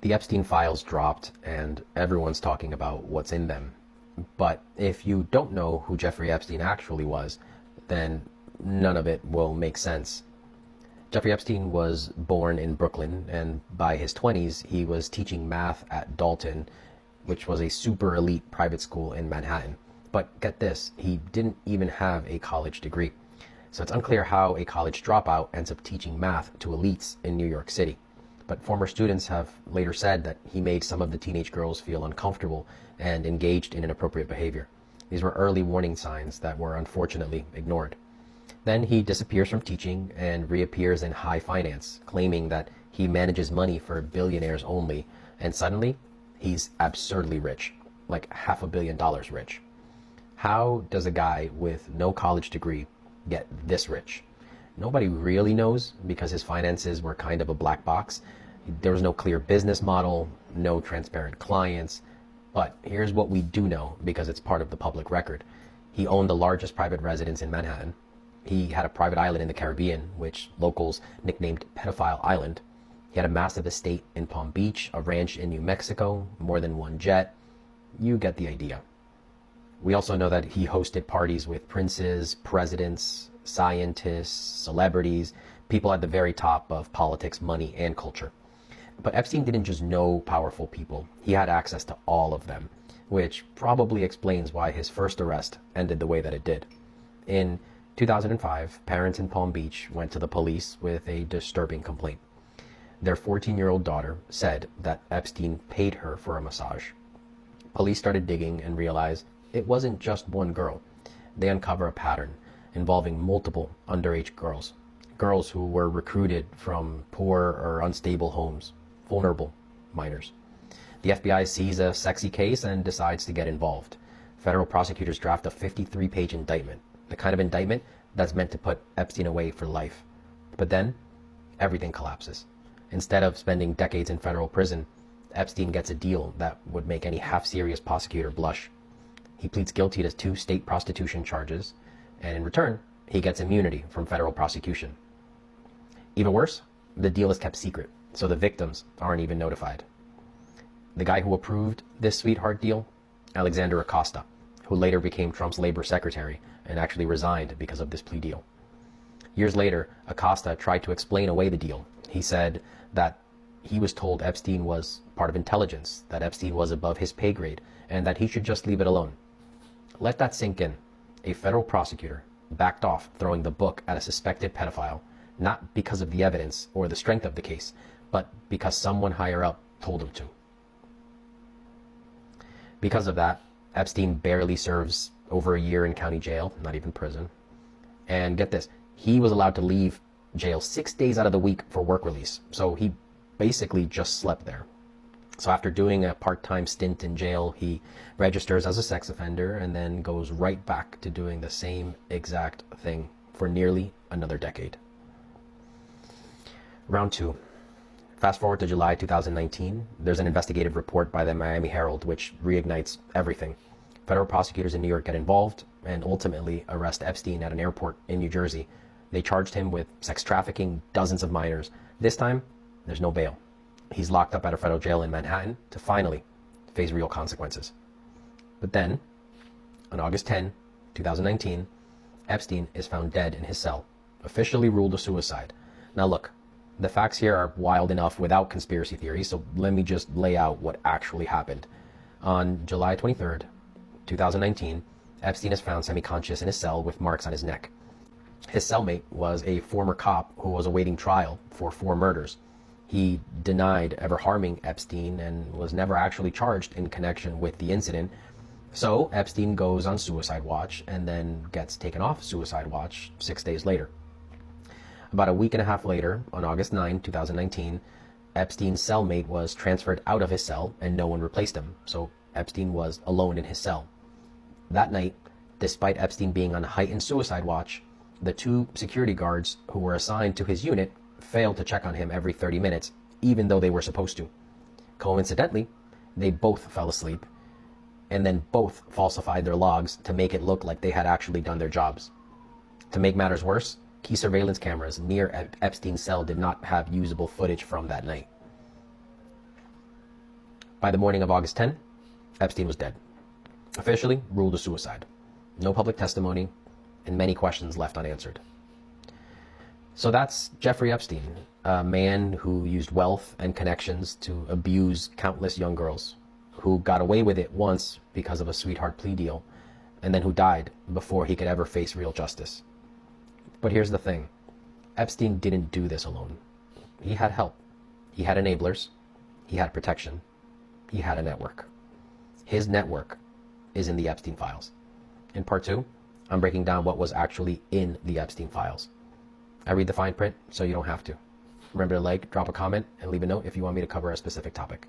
The Epstein files dropped, and everyone's talking about what's in them. But if you don't know who Jeffrey Epstein actually was, then none of it will make sense. Jeffrey Epstein was born in Brooklyn, and by his 20s, he was teaching math at Dalton, which was a super elite private school in Manhattan. But get this, he didn't even have a college degree. So it's unclear how a college dropout ends up teaching math to elites in New York City. But former students have later said that he made some of the teenage girls feel uncomfortable and engaged in inappropriate behavior. These were early warning signs that were unfortunately ignored. Then he disappears from teaching and reappears in high finance, claiming that he manages money for billionaires only, and suddenly he's absurdly rich, like $500 million rich. How does a guy with no college degree get this rich? Nobody really knows because his finances were kind of a black box. There was no clear business model, no transparent clients. But here's what we do know because it's part of the public record. He owned the largest private residence in Manhattan. He had a private island in the Caribbean, which locals nicknamed Pedophile Island. He had a massive estate in Palm Beach, a ranch in New Mexico, more than one jet. You get the idea. We also know that he hosted parties with princes, presidents, scientists, celebrities, people at the very top of politics, money, and culture. But Epstein didn't just know powerful people. He had access to all of them, which probably explains why his first arrest ended the way that it did. In 2005, parents in Palm Beach went to the police with a disturbing complaint. Their 14-year-old daughter said that Epstein paid her for a massage. Police started digging and realized it wasn't just one girl. They uncover a pattern involving multiple underage girls who were recruited from poor or unstable homes, vulnerable minors. The FBI sees a sexy case and decides to get involved. Federal prosecutors draft a 53-page indictment, the kind of indictment that's meant to put Epstein away for life. But then, everything collapses. Instead of spending decades in federal prison, Epstein gets a deal that would make any half-serious prosecutor blush. He pleads guilty to 2 state prostitution charges, and in return, he gets immunity from federal prosecution. Even worse, the deal is kept secret, so the victims aren't even notified. The guy who approved this sweetheart deal? Alexander Acosta, who later became Trump's labor secretary and actually resigned because of this plea deal. Years later, Acosta tried to explain away the deal. He said that he was told Epstein was part of intelligence, that Epstein was above his pay grade, and that he should just leave it alone. Let that sink in. A federal prosecutor backed off throwing the book at a suspected pedophile, not because of the evidence or the strength of the case, but because someone higher up told him to. Because of that, Epstein barely serves over a year in county jail, not even prison. And get this, he was allowed to leave jail 6 days out of the week for work release, so he basically just slept there. So after doing a part-time stint in jail, he registers as a sex offender and then goes right back to doing the same exact thing for nearly another decade. Round 2. Fast forward to July 2019, there's an investigative report by the Miami Herald which reignites everything. Federal prosecutors in New York get involved and ultimately arrest Epstein at an airport in New Jersey. They charged him with sex trafficking dozens of minors. This time, there's no bail. He's locked up at a federal jail in Manhattan to finally face real consequences. But then, on August 10, 2019, Epstein is found dead in his cell, officially ruled a suicide. Now look, the facts here are wild enough without conspiracy theories, so let me just lay out what actually happened. On July 23rd, 2019, Epstein is found semi-conscious in his cell with marks on his neck. His cellmate was a former cop who was awaiting trial for 4 murders. He denied ever harming Epstein and was never actually charged in connection with the incident. So Epstein goes on suicide watch and then gets taken off suicide watch 6 days later. About a week and a half later, on August 9, 2019, Epstein's cellmate was transferred out of his cell and no one replaced him. So Epstein was alone in his cell. That night, despite Epstein being on heightened suicide watch, the 2 security guards who were assigned to his unit failed to check on him every 30 minutes, even though they were supposed to. Coincidentally, they both fell asleep, and then both falsified their logs to make it look like they had actually done their jobs. To make matters worse, key surveillance cameras near Epstein's cell did not have usable footage from that night. By the morning of August 10, Epstein was dead. Officially ruled a suicide. No public testimony, and many questions left unanswered. So that's Jeffrey Epstein, a man who used wealth and connections to abuse countless young girls, who got away with it once because of a sweetheart plea deal, and then who died before he could ever face real justice. But here's the thing. Epstein didn't do this alone. He had help. He had enablers. He had protection. He had a network. His network is in the Epstein files. In part 2, I'm breaking down what was actually in the Epstein files. I read the fine print, so you don't have to. Remember to like, drop a comment, and leave a note if you want me to cover a specific topic.